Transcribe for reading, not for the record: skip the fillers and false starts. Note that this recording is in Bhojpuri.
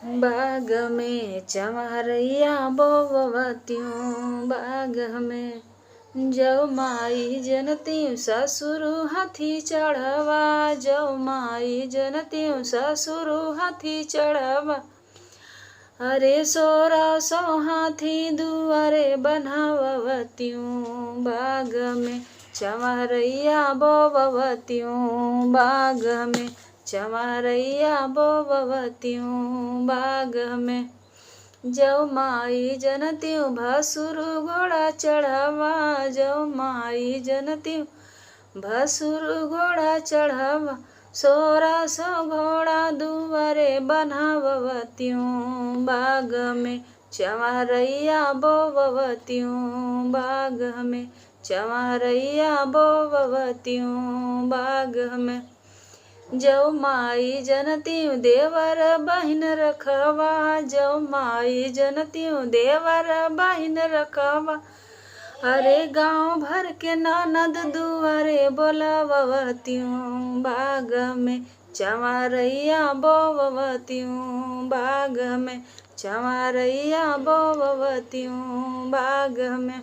बाग में चमरैया बोवत्यूं, बाग में जौ माई जनत्यूं ससुर हाथी चढ़वा, जौ माई जनत्यूं ससुर हाथी चढ़वा। अरे 1600 हाथी दुआरे बनावत्यूं, बाग में चमरैया बोवत्यूं, बाग में चमरैया बोवत्यूं, बाग में जौ माई जनत्यूं भसुर घोड़ा चढ़वा, जौ माई जनत्यूं भसुर घोड़ा चढ़वा। 1600 घोड़ा दुआरे बनावत्यूं, बाग में चमरैया बोवत्यूं, बाग में चमरैया बोवत्यूं, बाग में जौ माई जनत्यूं देवर बहिन रखवा, जौ माई जनत्यूं देवर बहिन रखवा। अरे गाँव भर के ननद दुआरे बोलावत्यूं, बाग में चमरैया बोवत्यूं, बाग में चमरैया बोवत्यूं, बाग में।